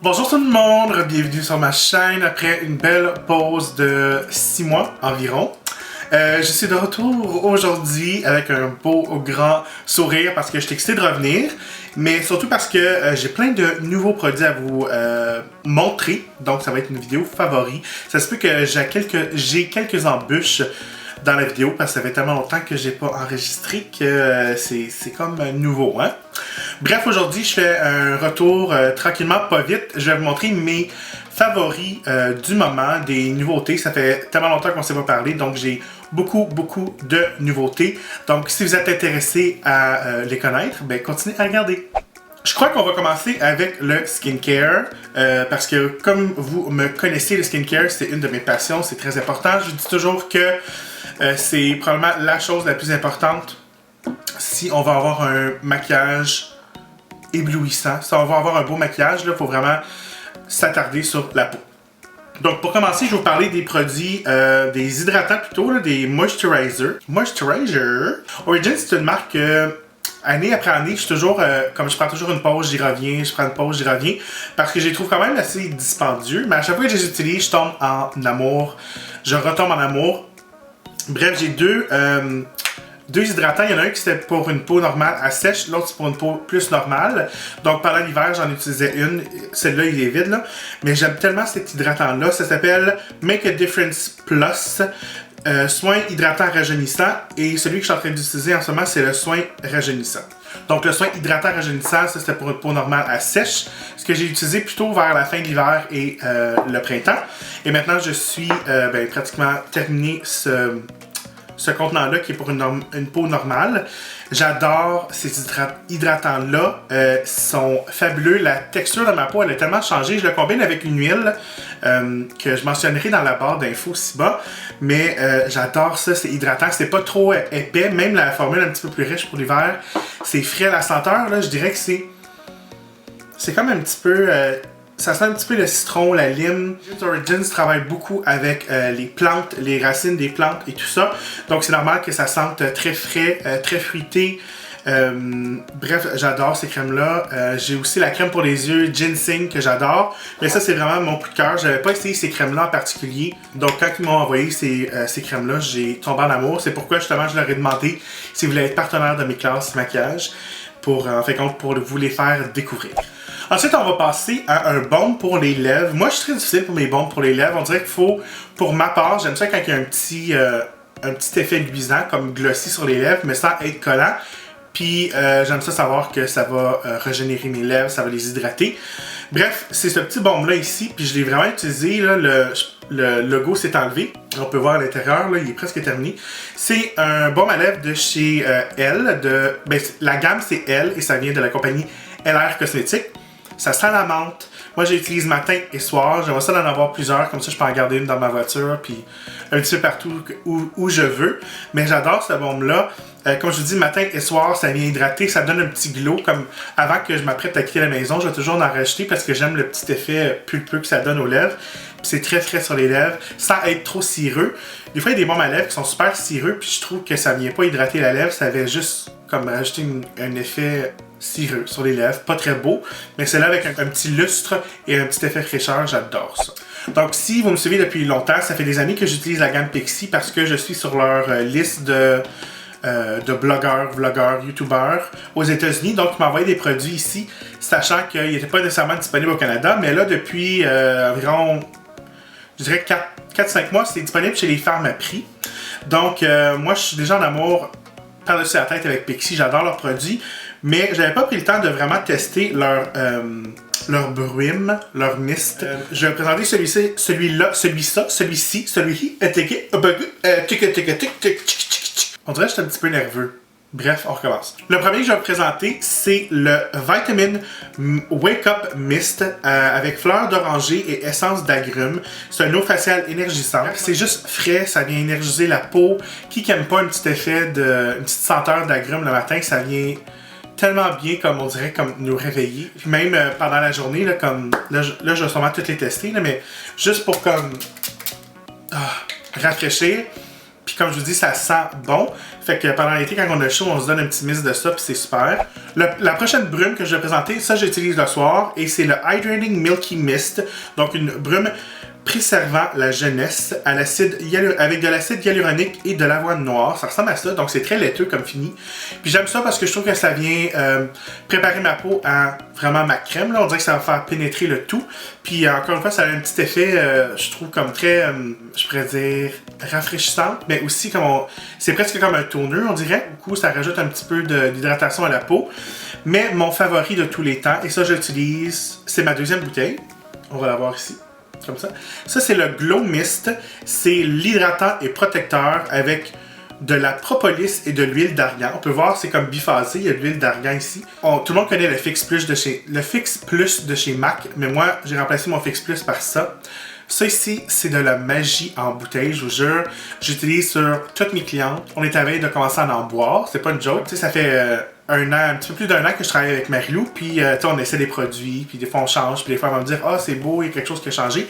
Bonjour tout le monde, bienvenue sur ma chaîne après une belle pause de 6 mois environ. Je suis de retour aujourd'hui avec un beau grand sourire parce que je suis excité de revenir, mais surtout parce que j'ai plein de nouveaux produits à vous montrer, donc ça va être une vidéo favori. Ça se peut que j'ai quelques embûches dans la vidéo parce que ça fait tellement longtemps que j'ai pas enregistré que c'est comme nouveau, hein. Bref, aujourd'hui, je fais un retour tranquillement, pas vite. Je vais vous montrer mes favoris du moment, des nouveautés. Ça fait tellement longtemps qu'on ne s'est pas parlé, donc j'ai beaucoup de nouveautés. Donc, si vous êtes intéressé à les connaître, ben continuez à regarder. Je crois qu'on va commencer avec le skincare, parce que comme vous me connaissez, le skincare, c'est une de mes passions, c'est très important. Je dis toujours que c'est probablement la chose la plus importante si on va avoir un maquillage éblouissant. Si on va avoir un beau maquillage, il faut vraiment s'attarder sur la peau. Donc pour commencer, je vais vous parler des produits, des hydratants plutôt, là, des moisturizers. Origins, c'est une marque année après année, je suis toujours, comme je prends toujours une pause, j'y reviens, je prends une pause, j'y reviens, parce que je les trouve quand même assez dispendieux, mais à chaque fois que je les utilise, je tombe en amour, je retombe en amour. Bref, j'ai deux hydratants. Il y en a un qui c'était pour une peau normale à sèche, l'autre c'est pour une peau plus normale. Donc pendant l'hiver, j'en utilisais une. Celle-là, il est vide, là. Mais j'aime tellement cet hydratant-là. Ça s'appelle Make a Difference Plus. Soin hydratant rajeunissant. Et celui que je suis en train d'utiliser en ce moment, c'est le soin rajeunissant. Donc le soin hydratant rajeunissant, ça c'était pour une peau normale à sèche. Ce que j'ai utilisé plutôt vers la fin de l'hiver et le printemps. Et maintenant, je suis pratiquement terminé ce contenant-là qui est pour une peau normale. J'adore ces hydratants-là. Sont fabuleux. La texture de ma peau, elle a tellement changé. Je le combine avec une huile que je mentionnerai dans la barre d'infos ci-bas. Mais j'adore ça, c'est hydratant. C'est pas trop épais. Même la formule un petit peu plus riche pour l'hiver. C'est frais. La senteur, là, je dirais que c'est comme un petit peu... ça sent un petit peu le citron, la lime. Origins travaille beaucoup avec les plantes, les racines des plantes et tout ça. Donc c'est normal que ça sente très frais, très fruité. Bref, j'adore ces crèmes-là. J'ai aussi la crème pour les yeux Ginseng que j'adore. Mais ça, c'est vraiment mon coup de cœur. J'avais pas essayé ces crèmes-là en particulier. Donc quand ils m'ont envoyé ces crèmes-là, j'ai tombé en amour. C'est pourquoi justement je leur ai demandé si vous voulez être partenaire de mes classes maquillage pour, en fait, pour vous les faire découvrir. Ensuite, on va passer à un baume pour les lèvres. Moi, je suis très difficile pour mes baumes pour les lèvres. On dirait qu'il faut, pour ma part, j'aime ça quand il y a un petit effet luisant, comme glossy sur les lèvres, mais sans être collant. Puis, j'aime ça savoir que ça va régénérer mes lèvres, ça va les hydrater. Bref, c'est ce petit baume-là ici, puis je l'ai vraiment utilisé, là, le logo s'est enlevé. On peut voir à l'intérieur, là, il est presque terminé. C'est un baume à lèvres de chez Elle. La gamme, c'est Elle, et ça vient de la compagnie LR Cosmétiques. Ça sent la menthe. Moi, j'utilise matin et soir. J'aimerais ça d'en avoir plusieurs. Comme ça, je peux en garder une dans ma voiture. Puis un petit peu partout où je veux. Mais j'adore ce baume-là. Comme je vous dis, matin et soir, ça vient hydrater. Ça donne un petit glow. Comme avant que je m'apprête à quitter la maison, je vais toujours en rajouter parce que j'aime le petit effet pulpeux que ça donne aux lèvres. C'est très frais sur les lèvres, sans être trop cireux. Des fois, il y a des baumes à lèvres qui sont super cireux. Puis je trouve que ça vient pas hydrater la lèvre. Ça vient juste comme rajouter un effet cireux sur les lèvres, pas très beau, mais c'est là avec un petit lustre et un petit effet fraîcheur, j'adore ça. Donc si vous me suivez depuis longtemps, ça fait des années que j'utilise la gamme Pixi parce que je suis sur leur liste de blogueurs, vlogueurs, youtubeurs aux États-Unis. Donc ils m'envoyaient des produits ici, sachant qu'ils n'étaient pas nécessairement disponibles au Canada, mais là depuis environ, je dirais 4-5 mois, c'est disponible chez les Pharmaprix. Donc moi je suis déjà en amour par-dessus la tête avec Pixi, j'adore leurs produits. Mais j'avais pas pris le temps de vraiment tester leur brume, leur mist. Je vais présenter celui-ci, on dirait que je suis un petit peu nerveux. Bref, on recommence. Le premier que je vais vous présenter, c'est le Vitamin Wake Up Mist avec fleurs d'oranger et essence d'agrumes. C'est un eau faciale énergisante. C'est juste frais, ça vient énergiser la peau. Qui n'aime pas un petit effet une petite senteur d'agrumes le matin, ça vient tellement bien, comme on dirait, comme nous réveiller. Puis même pendant la journée, là, je vais sûrement toutes les tester, là, mais juste pour comme rafraîchir. Puis comme je vous dis, ça sent bon. Fait que pendant l'été, quand on a chaud, on se donne un petit mist de ça, puis c'est super. La prochaine brume que je vais présenter, ça j'utilise le soir, et c'est le Hydrating Milky Mist. Donc une brume préservant la jeunesse à avec de l'acide hyaluronique et de l'avoine noire. Ça ressemble à ça, donc c'est très laiteux comme fini. Puis j'aime ça parce que je trouve que ça vient préparer ma peau à vraiment ma crème. Là. On dirait que ça va faire pénétrer le tout. Puis encore une fois, ça a un petit effet, je trouve, comme très, je pourrais dire, rafraîchissant, mais aussi comme c'est presque comme un toner, on dirait. Du coup, ça rajoute un petit peu d'hydratation à la peau. Mais mon favori de tous les temps, et ça j'utilise, c'est ma deuxième bouteille. On va la voir ici. Comme ça. Ça, c'est le Glow Mist. C'est l'hydratant et protecteur avec de la propolis et de l'huile d'argan. On peut voir, c'est comme biphasé. Il y a de l'huile d'argan ici. Tout le monde connaît le Fix Plus de chez MAC, mais moi, j'ai remplacé mon Fix Plus par ça. Ça ici, c'est de la magie en bouteille, je vous jure. J'utilise sur toutes mes clientes. On est à veille de commencer à en boire. C'est pas une joke. Tu sais, ça fait un an, un petit peu plus d'un an que je travaille avec Marie-Lou. Puis, on essaie des produits. Puis, des fois, on change. Puis, des fois, elle va me dire, ah, c'est beau, il y a quelque chose qui a changé.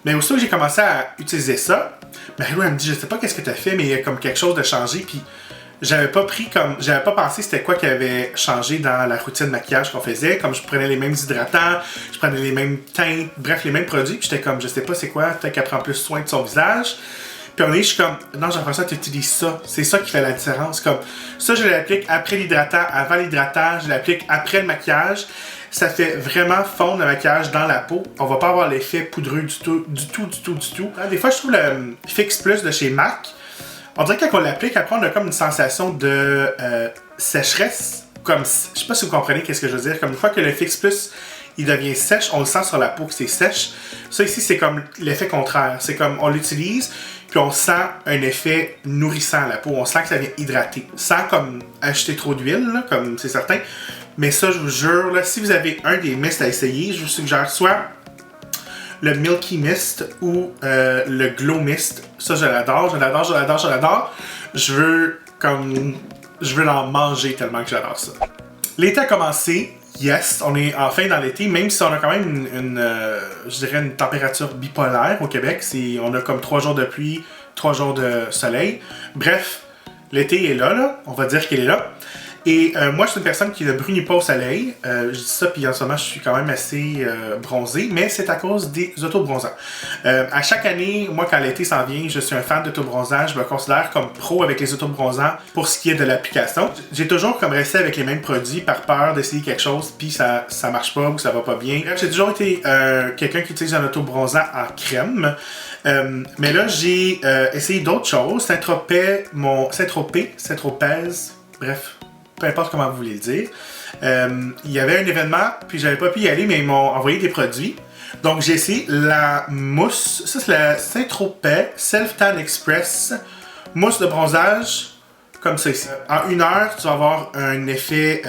Mais aussitôt que j'ai commencé à utiliser ça, Marie-Lou, elle me dit, je sais pas qu'est-ce que tu as fait, mais il y a comme quelque chose de changé. Puis, j'avais pas pensé c'était quoi qui avait changé dans la routine de maquillage qu'on faisait. Comme je prenais les mêmes hydratants, je prenais les mêmes teintes, bref, les mêmes produits. Puis j'étais comme, je sais pas c'est quoi, peut-être qu'elle prend plus soin de son visage. Puis je suis comme, non, Jean-François, tu utilises ça. C'est ça qui fait la différence. Comme, ça, je l'applique après l'hydratant, avant l'hydratant, je l'applique après le maquillage. Ça fait vraiment fondre le maquillage dans la peau. On va pas avoir l'effet poudreux du tout. Des fois, je trouve le Fix Plus de chez MAC, on dirait que quand on l'applique, après on a comme une sensation de sécheresse. Comme, je sais pas si vous comprenez qu'est-ce que je veux dire. Comme une fois que le Fix Plus il devient sèche, on le sent sur la peau que c'est sèche. Ça ici, c'est comme l'effet contraire. C'est comme on l'utilise, puis on sent un effet nourrissant à la peau. On sent que ça vient hydrater. Sans comme acheter trop d'huile, comme c'est certain. Mais ça, je vous jure, là, si vous avez un des mists à essayer, je vous suggère soit le Milky Mist ou le Glow Mist. Ça, je l'adore. Je veux l'en manger tellement que j'adore ça. L'été a commencé. Yes, on est enfin dans l'été, même si on a quand même je dirais une température bipolaire au Québec. On a comme 3 jours de pluie, 3 jours de soleil. Bref, l'été est là. On va dire qu'il est là. Et moi, je suis une personne qui ne brunit pas au soleil. Je dis ça, puis en ce moment, je suis quand même assez bronzé, mais c'est à cause des autobronzants. À chaque année, moi, quand l'été s'en vient, je suis un fan d'autobronzage. Je me considère comme pro avec les autobronzants pour ce qui est de l'application. J'ai toujours comme resté avec les mêmes produits par peur d'essayer quelque chose, puis ça marche pas ou ça va pas bien. J'ai toujours été quelqu'un qui utilise un autobronzant en crème. Mais là, j'ai essayé d'autres choses. Saint-Tropez, bref, peu importe comment vous voulez le dire. Il y avait un événement, puis j'avais pas pu y aller, mais ils m'ont envoyé des produits. Donc j'ai essayé la mousse. Ça, c'est la Saint-Tropez Self Tan Express mousse de bronzage, comme ça ici. En 1 heure, tu vas avoir un effet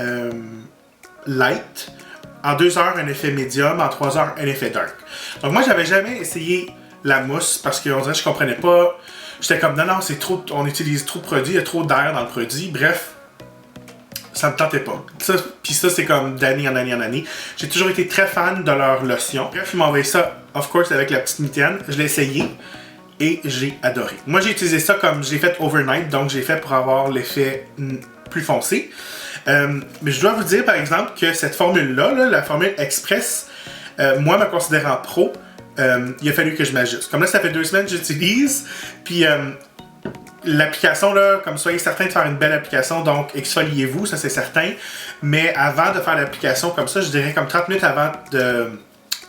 light. En 2 heures, un effet médium. En 3 heures, un effet dark. Donc moi, j'avais jamais essayé la mousse parce qu'on dirait que je comprenais pas. J'étais comme, non, c'est trop, on utilise trop de produits, il y a trop d'air dans le produit. Bref, ça me tentait pas. Puis ça, c'est comme d'année en année. J'ai toujours été très fan de leur lotion. Bref, ils m'ont envoyé ça, of course, avec la petite mitaine. Je l'ai essayé et j'ai adoré. Moi, j'ai utilisé ça comme je l'ai fait overnight, donc j'ai fait pour avoir l'effet plus foncé. Mais je dois vous dire, par exemple, que cette formule-là, la formule Express, moi, me considérant pro, il a fallu que je m'ajuste. Comme là, ça fait 2 semaines que j'utilise, puis l'application, là, comme soyez certain de faire une belle application, donc exfoliez-vous, ça c'est certain. Mais avant de faire l'application comme ça, je dirais comme 30 minutes avant de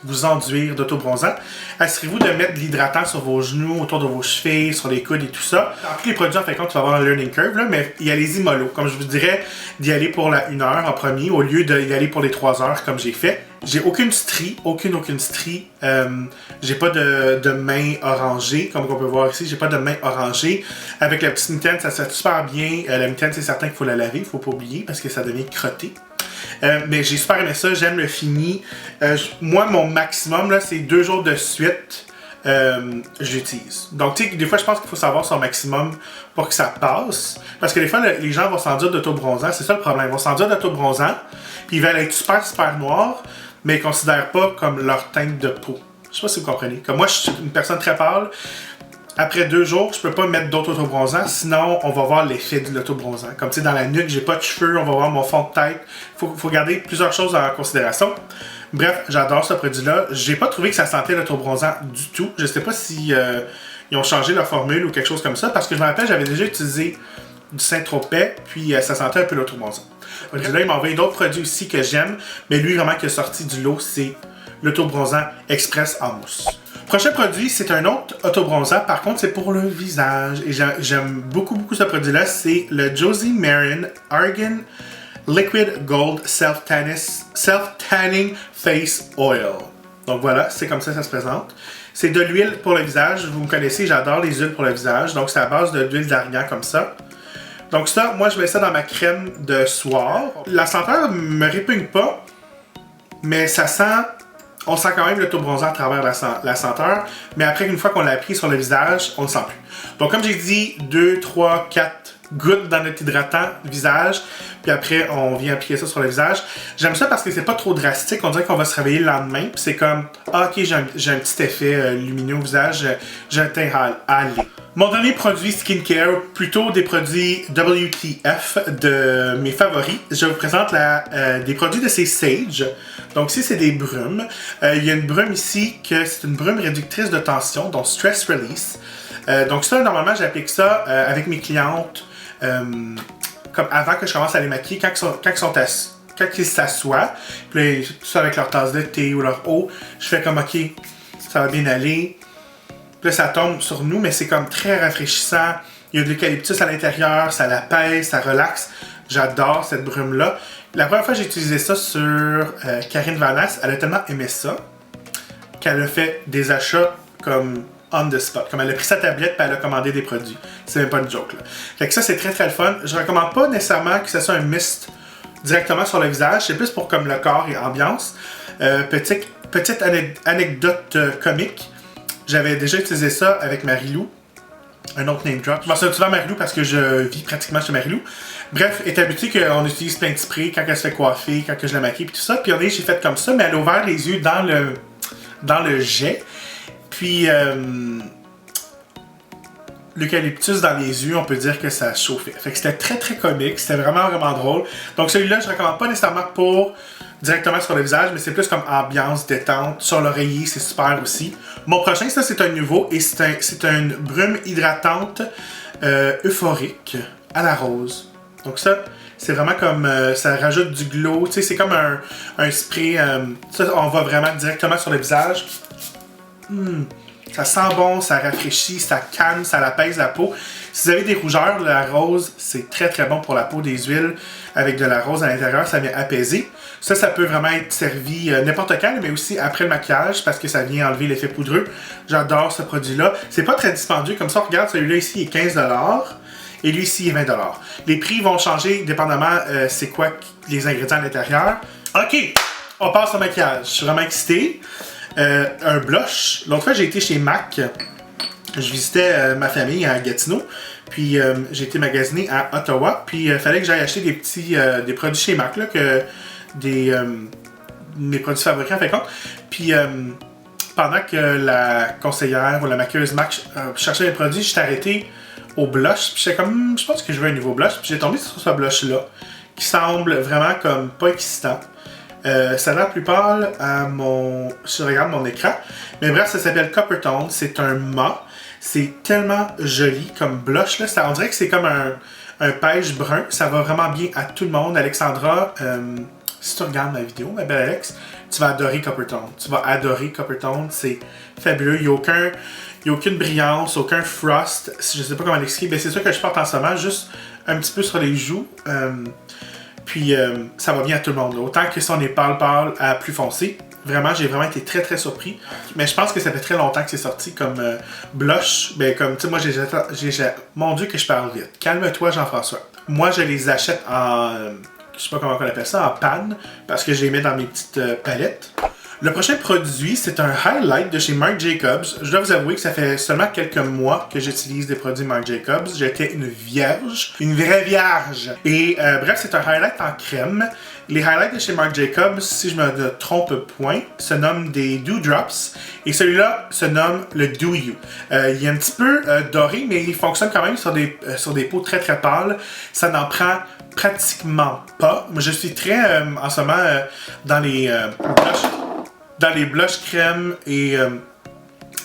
vous enduire d'autobronzant, assurez-vous de mettre de l'hydratant sur vos genoux, autour de vos chevilles, sur les coudes et tout ça. Dans tous les produits, en fait, tu vas avoir un learning curve, là, mais y allez-y mollo. Comme je vous dirais, d'y aller pour la 1 heure en premier, au lieu d'y aller pour les 3 heures comme j'ai fait. J'ai aucune strie, aucune strie. J'ai pas de main orangée, comme on peut voir ici. J'ai pas de main orangée. Avec la petite mitaine, ça se fait super bien. La mitaine, c'est certain qu'il faut la laver, il faut pas oublier, parce que ça devient crotté. Mais j'ai super aimé ça, j'aime le fini. Moi, mon maximum, là, c'est 2 jours de suite. J'utilise. Donc, tu sais, des fois, je pense qu'il faut savoir son maximum pour que ça passe. Parce que des fois, les gens vont s'enduire d'autobronzant. C'est ça le problème. Ils vont s'enduire d'autobronzant, puis ils veulent être super noirs, mais ils ne considèrent pas comme leur teinte de peau. Je sais pas si vous comprenez. Comme moi, je suis une personne très pâle. après 2 jours, je peux pas mettre d'autres autobronzants, sinon on va voir l'effet de l'autobronzant. Comme tu sais, dans la nuque, j'ai pas de cheveux, on va voir mon fond de tête. Faut garder plusieurs choses en considération. Bref, j'adore ce produit-là. J'ai pas trouvé que ça sentait l'autobronzant du tout. Je sais pas si ils ont changé leur formule ou quelque chose comme ça, parce que je me rappelle, j'avais déjà utilisé du Saint-Tropez, puis ça sentait un peu l'autobronzant. Okay. Là, il m'a envoyé d'autres produits aussi que j'aime, mais lui, vraiment, qui est sorti du lot, c'est l'autobronzant Express en mousse. Prochain produit, c'est un autre autobronzant. Par contre, c'est pour le visage. Et j'aime beaucoup ce produit-là. C'est le Josie Maran Argan Liquid Gold Self-Tanning Face Oil. Donc voilà, c'est comme ça se présente. C'est de l'huile pour le visage. Vous me connaissez, j'adore les huiles pour le visage. Donc c'est à base d'huile d'argan comme ça. Donc ça, moi je mets ça dans ma crème de soir. La senteur me répugne pas, mais ça sent... On sent quand même l'autobronzant à travers la senteur, mais après, une fois qu'on l'a appris sur le visage, on ne le sent plus. Donc, comme j'ai dit, 2, 3, 4 gouttes dans notre hydratant visage, puis après, on vient appliquer ça sur le visage. J'aime ça parce que c'est pas trop drastique. On dirait qu'on va se réveiller le lendemain, puis c'est comme, ah, ok, j'ai un petit effet lumineux au visage, j'ai un teint allé. Mon dernier produit skincare, plutôt des produits WTF de mes favoris. Je vous présente des produits de chez Sage. Donc ici, c'est des brumes. Il y a une brume ici que c'est une brume réductrice de tension, donc Stress Release. Donc ça, normalement, j'applique ça avec mes clientes comme avant que je commence à les maquiller, quand ils s'assoient, puis tout ça avec leur tasse de thé ou leur eau, je fais comme, ok, ça va bien aller. Puis là, ça tombe sur nous, mais c'est comme très rafraîchissant. Il y a de l'eucalyptus à l'intérieur, ça l'apaise, ça relaxe. J'adore cette brume-là. La première fois que j'ai utilisé ça sur Karine Vanasse, elle a tellement aimé ça qu'elle a fait des achats comme on the spot. Comme elle a pris sa tablette et elle a commandé des produits. C'est même pas une joke, là. Fait que ça, c'est très le fun. Je recommande pas nécessairement que ce soit un mist directement sur le visage. C'est plus pour comme le corps et ambiance. Petite anecdote comique. J'avais déjà utilisé ça avec Marie-Lou. Un autre name drop. Je mentionne souvent Marie-Lou parce que je vis pratiquement chez Marie-Lou. Bref, est habitué qu'on utilise plein de sprays quand elle se fait coiffer, quand je la maquille et tout ça. Puis on est, j'ai fait comme ça, mais elle a ouvert les yeux dans le jet. Puis l'eucalyptus dans les yeux, on peut dire que ça chauffait. Fait que c'était très comique, c'était vraiment drôle. Donc celui-là, je recommande pas nécessairement pour directement sur le visage, mais c'est plus comme ambiance, détente. Sur l'oreiller, c'est super aussi. Mon prochain, ça c'est un nouveau et c'est une brume hydratante euphorique à la rose. Donc ça, c'est vraiment comme, ça rajoute du glow, tu sais, c'est comme un spray, ça on va vraiment directement sur le visage. Ça sent bon, ça rafraîchit, ça calme, ça apaise la peau. Si vous avez des rougeurs, la rose, c'est très bon pour la peau, des huiles avec de la rose à l'intérieur, ça vient apaiser. Ça peut vraiment être servi n'importe quand, mais aussi après le maquillage parce que ça vient enlever l'effet poudreux. J'adore ce produit-là. C'est pas très dispendieux, comme ça, on regarde, celui-là ici est 15$. Et lui ici est 20$. Les prix vont changer dépendamment c'est quoi les ingrédients à l'intérieur. Ok, on passe au maquillage. Je suis vraiment excité. Un blush. L'autre fois, j'ai été chez MAC. Je visitais ma famille à Gatineau. Puis j'ai été magasiner à Ottawa. Puis il fallait que j'aille acheter des produits chez MAC. Là, mes produits favoris en fait compte. Puis pendant que la conseillère ou la maquilleuse MAC cherchait les produits, j'étais arrêté au blush. Puis j'étais comme, je pense que je veux un nouveau blush. Puis j'ai tombé sur ce blush-là. Qui semble vraiment comme pas excitant. Ça a l'air plus pâle si je regarde mon écran. Mais bref, ça s'appelle Copper Tone. C'est un mat. C'est tellement joli comme blush. Là. On dirait que c'est comme un beige brun. Ça va vraiment bien à tout le monde. Alexandra, si tu regardes ma vidéo, ma belle Alex, tu vas adorer Copper Tone. Tu vas adorer Copper Tone. C'est fabuleux. Il n'y a aucune brillance, aucun frost. Je sais pas comment l'expliquer. C'est ça que je porte en ce moment. Juste un petit peu sur les joues. Puis ça va bien à tout le monde. Là. Autant que si on est pâle à plus foncé. Vraiment, j'ai vraiment été très surpris. Mais je pense que ça fait très longtemps que c'est sorti comme blush. Ben comme, tu sais, moi, mon Dieu que je parle vite. Calme-toi, Jean-François. Moi, je les achète en... je sais pas comment on appelle ça, en panne. Parce que je les mets dans mes petites palettes. Le prochain produit, c'est un highlight de chez Marc Jacobs. Je dois vous avouer que ça fait seulement quelques mois que j'utilise des produits Marc Jacobs. J'étais une vierge, une vraie vierge. Et bref, c'est un highlight en crème. Les highlights de chez Marc Jacobs, si je me trompe point, se nomment des Dew Drops. Et celui-là se nomme le Dew You. Il est un petit peu doré, mais il fonctionne quand même sur des peaux très très pâles. Ça n'en prend pratiquement pas. Moi, je suis très, en ce moment, dans les blush crème et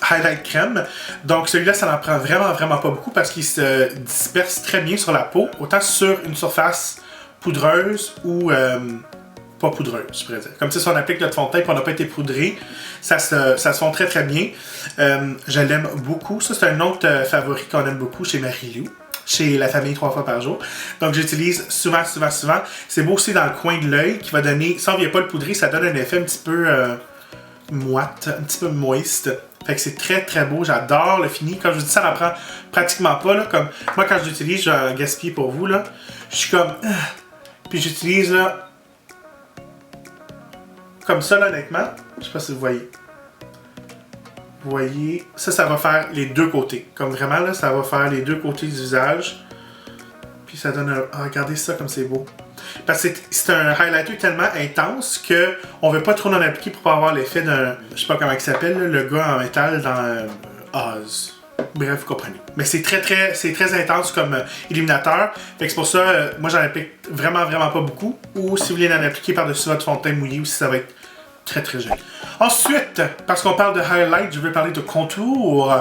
highlight crème. Donc celui-là, ça n'en prend vraiment pas beaucoup parce qu'il se disperse très bien sur la peau, autant sur une surface poudreuse ou pas poudreuse, je pourrais dire. Comme si on applique notre fond de teint et on n'a pas été poudré, ça se fond très très bien. Je l'aime beaucoup. Ça, c'est un autre favori qu'on aime beaucoup chez Marie-Lou, chez la famille 3 fois par jour. Donc j'utilise souvent. C'est beau aussi dans le coin de l'œil qui va donner, si on ne vient pas le poudrer, ça donne un effet un petit peu moite, un petit peu moist. Fait que c'est très très beau, j'adore le fini. Comme je vous dis, ça n'en prend pratiquement pas. Là, comme moi quand je l'utilise, je vais gaspiller pour vous. Là. Je suis comme... Puis j'utilise là... Comme ça là, honnêtement. Je sais pas si vous voyez. Vous voyez, ça va faire les deux côtés. Comme vraiment là, ça va faire les deux côtés du visage. Puis ça donne un... Ah, regardez ça comme c'est beau. Parce que c'est un highlighter tellement intense qu'on ne veut pas trop en appliquer pour pas avoir l'effet d'un... Je sais pas comment il s'appelle, le gars en métal dans Oz. Bref, vous comprenez. Mais c'est très intense comme illuminateur. Fait que c'est pour ça, moi j'en applique vraiment pas beaucoup. Ou si vous voulez en appliquer par-dessus votre fond de teint mouillé aussi, ça va être très joli. Ensuite, parce qu'on parle de highlight, je veux parler de contour.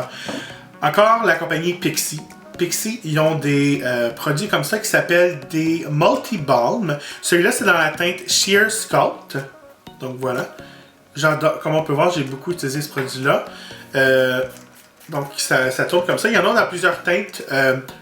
Encore la compagnie Pixi. Pixi, ils ont des produits comme ça qui s'appellent des Multi-Balm. Celui-là, c'est dans la teinte Sheer Sculpt. Donc voilà. J'adore. Comme on peut voir, j'ai beaucoup utilisé ce produit-là. Donc ça tourne comme ça. Il y en a dans plusieurs teintes.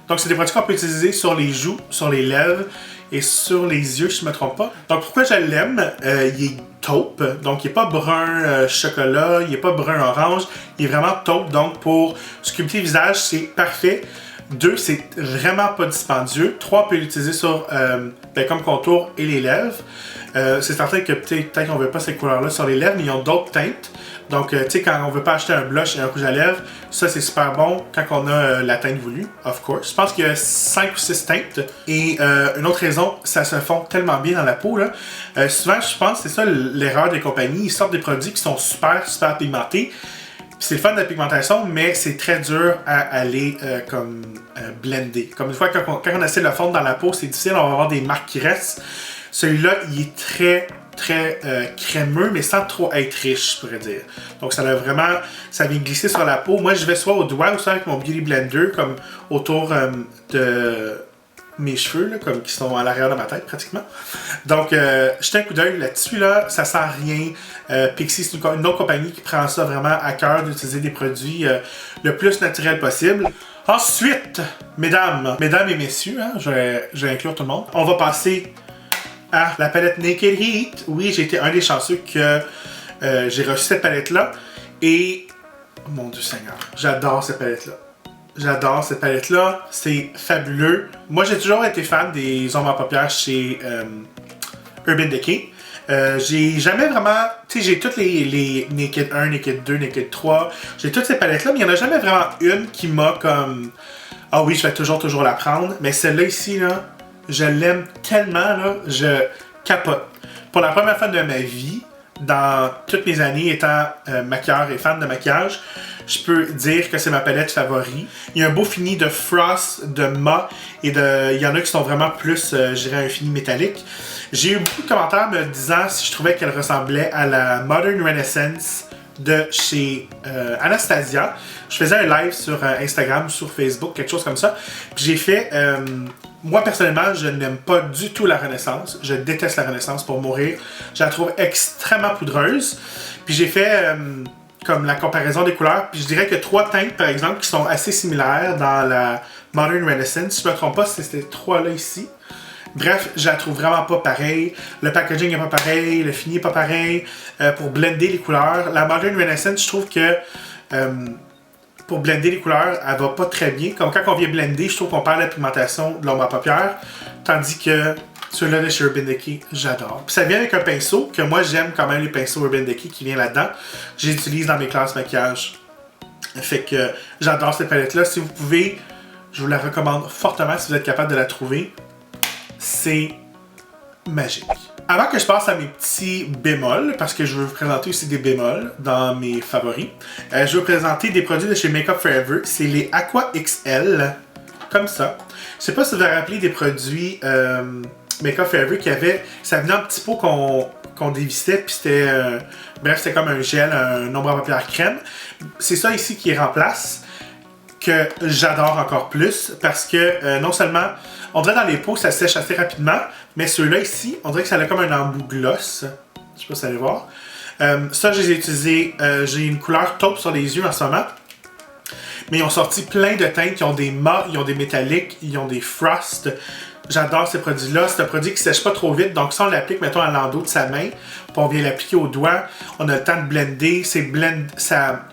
Donc c'est des produits qu'on peut utiliser sur les joues, sur les lèvres et sur les yeux, si je ne me trompe pas. Donc pourquoi je l'aime? Il est taupe. Donc il n'est pas brun chocolat, il n'est pas brun orange. Il est vraiment taupe. Donc pour sculpter le visage, c'est parfait. 2, c'est vraiment pas dispendieux. 3, on peut l'utiliser sur comme contour et les lèvres. C'est certain que peut-être qu'on ne veut pas ces couleurs-là sur les lèvres, mais ils ont d'autres teintes. Donc, tu sais, quand on veut pas acheter un blush et un rouge à lèvres, ça c'est super bon quand on a la teinte voulue, of course. Je pense qu'il y a 5 ou 6 teintes. Et une autre raison, ça se fond tellement bien dans la peau. Là. Souvent, je pense que c'est ça l'erreur des compagnies. Ils sortent des produits qui sont super pigmentés. C'est le fun de la pigmentation, mais c'est très dur à aller blender. Comme une fois, quand on essaie de le fondre dans la peau, c'est difficile, on va avoir des marques qui restent. Celui-là, il est très crémeux, mais sans trop être riche, je pourrais dire. Donc, ça vient glisser sur la peau. Moi, je vais soit au doigt ou soit avec mon Beauty Blender, comme autour de mes cheveux, là, comme qui sont à l'arrière de ma tête, pratiquement. Donc, jetez un coup d'œil là-dessus, là, ça sent rien. Pixi, c'est une autre compagnie qui prend ça vraiment à cœur d'utiliser des produits le plus naturels possible. Ensuite, mesdames et messieurs, hein, je vais inclure tout le monde, on va passer à la palette Naked Heat. Oui, j'ai été un des chanceux que j'ai reçu cette palette-là. Et, oh mon Dieu Seigneur, j'adore cette palette-là. C'est fabuleux. Moi, j'ai toujours été fan des ombres à paupières chez Urban Decay. J'ai jamais vraiment... Tu sais, j'ai toutes les Naked 1, Naked 2, Naked 3. J'ai toutes ces palettes-là, mais il n'y en a jamais vraiment une qui m'a comme... Ah oui, je vais toujours la prendre. Mais celle-là ici, là, je l'aime tellement, là, je capote. Pour la première fois de ma vie, dans toutes mes années étant maquilleur et fan de maquillage, je peux dire que c'est ma palette favorite. Il y a un beau fini de frost, de mat, et il y en a qui sont vraiment plus, je dirais, un fini métallique. J'ai eu beaucoup de commentaires me disant si je trouvais qu'elle ressemblait à la Modern Renaissance de chez Anastasia. Je faisais un live sur Instagram, sur Facebook, quelque chose comme ça. Puis j'ai fait... moi, personnellement, je n'aime pas du tout la Renaissance. Je déteste la Renaissance pour mourir. Je la trouve extrêmement poudreuse. Puis j'ai fait comme la comparaison des couleurs. Puis je dirais que 3 teintes, par exemple, qui sont assez similaires dans la Modern Renaissance. Si je ne me trompe pas, c'est ces 3-là ici. Bref, je la trouve vraiment pas pareille. Le packaging n'est pas pareil. Le fini n'est pas pareil. Pour blender les couleurs. La Modern Renaissance, je trouve que... pour blender les couleurs, elle va pas très bien. Comme quand on vient blender, je trouve qu'on perd la pigmentation de l'ombre à paupières. Tandis que Celui-là de chez Urban Decay, j'adore. Puis ça vient avec un pinceau, que moi j'aime quand même les pinceaux Urban Decay qui vient là-dedans. J'utilise dans mes classes maquillage. Fait que j'adore cette palette-là. Si vous pouvez, je vous la recommande fortement si vous êtes capable de la trouver. C'est magique. Avant que je passe à mes petits bémols, parce que je veux vous présenter aussi des bémols dans mes favoris, je vais vous présenter des produits de chez Makeup Forever. C'est les Aqua XL, comme ça. Je sais pas si vous vous rappelez des produits Makeup Forever qui avaient... Ça venait en petit pot qu'on dévissait, puis c'était... bref, c'était comme un gel, un ombre à paupières crème. C'est ça ici qui remplace, que j'adore encore plus, parce que non seulement... On dirait dans les peaux, ça sèche assez rapidement, mais ceux-là ici, on dirait que ça a comme un embout gloss. Je sais pas si vous allez voir. Ça, je les ai utilisés. J'ai une couleur taupe sur les yeux en ce moment. Mais ils ont sorti plein de teintes. Ils ont des mat, ils ont des métalliques, ils ont des frost. J'adore ces produits-là. C'est un produit qui sèche pas trop vite. Donc, si on l'applique, mettons, à l'endos de sa main, puis on vient l'appliquer au doigt, on a le temps de blender.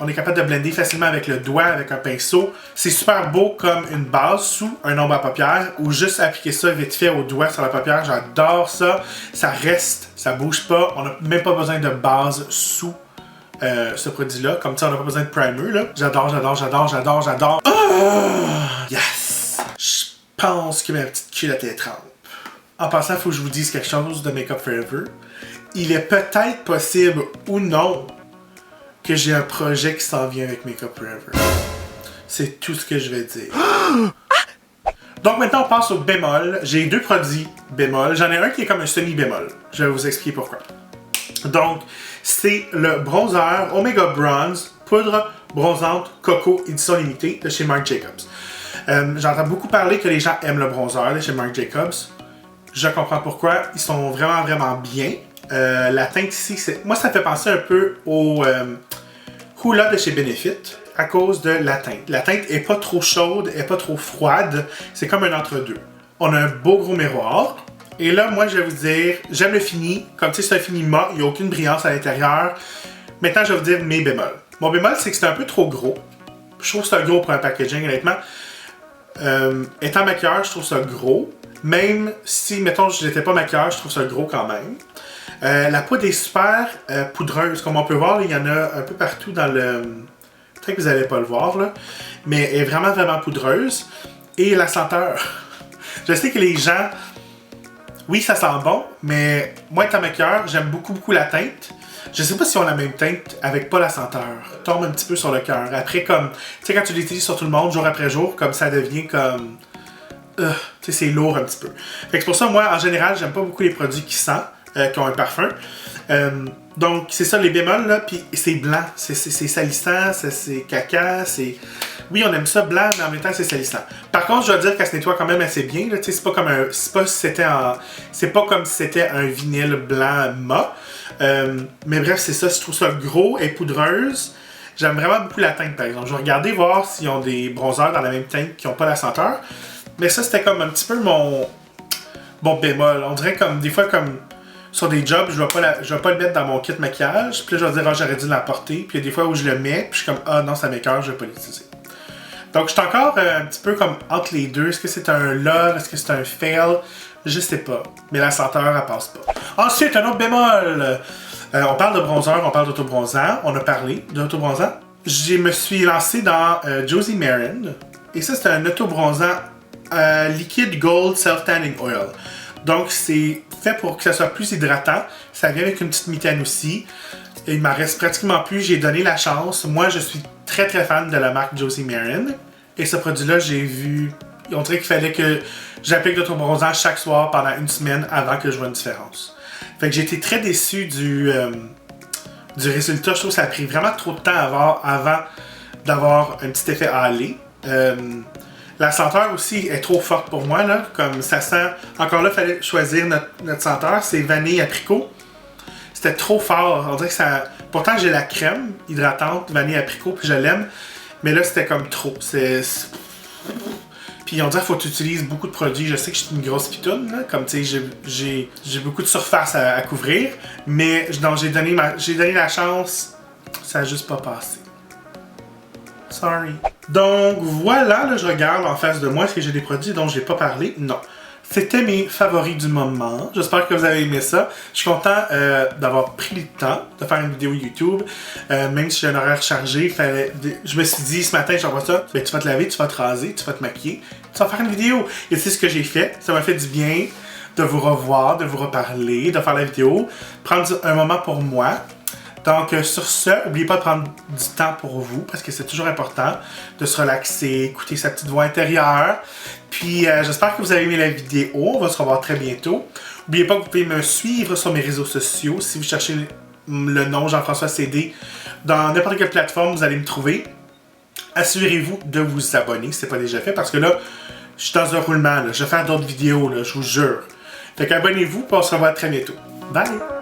On est capable de blender facilement avec le doigt, avec un pinceau. C'est super beau comme une base sous un ombre à paupières ou juste appliquer ça vite fait au doigt sur la paupière. J'adore ça. Ça reste, ça bouge pas. On n'a même pas besoin de base sous ce produit-là. Comme ça, on n'a pas besoin de primer, là. J'adore. Oh! Yes! Je pense que ma petite culotte est trempe. En passant, il faut que je vous dise quelque chose de Makeup Forever. Il est peut-être possible ou non que j'ai un projet qui s'en vient avec Makeup Forever. C'est tout ce que je vais dire. Donc maintenant, on passe au bémol. J'ai deux produits bémol. J'en ai un qui est comme un semi-bémol. Je vais vous expliquer pourquoi. Donc, c'est le bronzer Omega Bronze poudre bronzante Coco édition limitée de chez Marc Jacobs. J'entends beaucoup parler que les gens aiment le bronzer de chez Marc Jacobs. Je comprends pourquoi. Ils sont vraiment, vraiment bien. La teinte ici, moi, ça fait penser un peu au Hoola de chez Benefit à cause de la teinte. La teinte est pas trop chaude, est pas trop froide. C'est comme un entre-deux. On a un beau gros miroir. Et là, moi, je vais vous dire, j'aime le fini. Comme tu sais, c'est un fini mat, il n'y a aucune brillance à l'intérieur. Maintenant, je vais vous dire mes bémols. Mon bémol, c'est que c'est un peu trop gros. Je trouve que c'est gros pour un packaging, honnêtement. Étant maquilleur, je trouve ça gros. Même si, mettons, je n'étais pas maquilleur, je trouve ça gros quand même. La poudre est super poudreuse. Comme on peut voir, là, il y en a un peu partout dans le... Peut-être que vous n'allez pas le voir, là. Mais elle est vraiment, vraiment poudreuse. Et la senteur. Je sais que les gens... Oui, ça sent bon, mais moi, étant maquilleur, j'aime beaucoup, beaucoup la teinte. Je sais pas si on a la même teinte avec pas la senteur. Tombe un petit peu sur le cœur. Après, comme... Tu sais, quand tu l'utilises sur tout le monde, jour après jour, comme ça devient comme... tu sais, c'est lourd un petit peu. Fait que c'est pour ça, moi, en général, j'aime pas beaucoup les produits qui sentent, qui ont un parfum. Donc, c'est ça, les bémols, là, puis c'est blanc. C'est salissant, c'est caca, c'est... Oui, on aime ça blanc, mais en même temps, c'est salissant. Par contre, je dois dire qu'elle se nettoie quand même assez bien, là. Tu sais, c'est pas comme un... C'est pas comme si c'était un vinyle blanc mat. Mais bref, c'est ça, je trouve ça gros et poudreuse. J'aime vraiment beaucoup la teinte, par exemple. Je vais regarder voir s'ils ont des bronzers dans la même teinte qui n'ont pas la senteur. Mais ça, c'était comme un petit peu mon bémol. On dirait comme, des fois, comme sur des jobs, je vais pas le mettre dans mon kit maquillage. Puis là, je vais dire, ah, j'aurais dû l'apporter. Puis il y a des fois où je le mets, puis je suis comme, ah non, ça m'écoeure, je vais pas l'utiliser. Donc, je suis encore un petit peu comme entre les deux. Est-ce que c'est un love? Est-ce que c'est un fail? Je sais pas. Mais la senteur, elle passe pas. Ensuite, un autre bémol. On parle de bronzer, on parle d'autobronzant. On a parlé d'autobronzant. Je me suis lancé dans Josie Maran. Et ça, c'est un autobronzant liquide gold self-tanning oil. Donc, c'est fait pour que ça soit plus hydratant. Ça vient avec une petite mitaine aussi. Et il m'en reste pratiquement plus. J'ai donné la chance. Moi, je suis très très fan de la marque Josie Maran. Et ce produit-là, j'ai vu... On dirait qu'il fallait que j'applique l'autobronzant chaque soir pendant une semaine avant que je vois une différence. Fait que j'ai été très déçu du résultat. Je trouve que ça a pris vraiment trop de temps avant d'avoir un petit effet hâlé. La senteur aussi est trop forte pour moi, là. Comme ça sent... Encore là, il fallait choisir notre senteur. C'est vanille apricot. C'était trop fort. On dirait que ça... Pourtant, j'ai la crème hydratante, vanille apricot, puis je l'aime. Mais là, c'était comme trop. Puis on dirait qu'il faut que tu utilises beaucoup de produits. Je sais que je suis une grosse pitoune, là. Comme tu sais, j'ai beaucoup de surface à couvrir. Mais non, j'ai donné la chance. Ça a juste pas passé. Sorry. Donc voilà, là, je regarde en face de moi. Est-ce que j'ai des produits dont j'ai pas parlé? Non. C'était mes favoris du moment. J'espère que vous avez aimé ça. Je suis content d'avoir pris le temps de faire une vidéo YouTube. Même si j'ai un horaire chargé, je me suis dit ce matin, j'envoie ça, ben, tu vas te laver, tu vas te raser, tu vas te maquiller, tu vas faire une vidéo. Et c'est ce que j'ai fait. Ça m'a fait du bien de vous revoir, de vous reparler, de faire la vidéo, prendre un moment pour moi. Donc, sur ce, n'oubliez pas de prendre du temps pour vous, parce que c'est toujours important de se relaxer, écouter sa petite voix intérieure. Puis, j'espère que vous avez aimé la vidéo. On va se revoir très bientôt. N'oubliez pas que vous pouvez me suivre sur mes réseaux sociaux. Si vous cherchez le nom Jean-François CD dans n'importe quelle plateforme, vous allez me trouver. Assurez-vous de vous abonner si ce n'est pas déjà fait, parce que là, je suis dans un roulement. Là. Je vais faire d'autres vidéos, là, je vous jure. Fait qu'abonnez-vous, puis on se revoit très bientôt. Bye!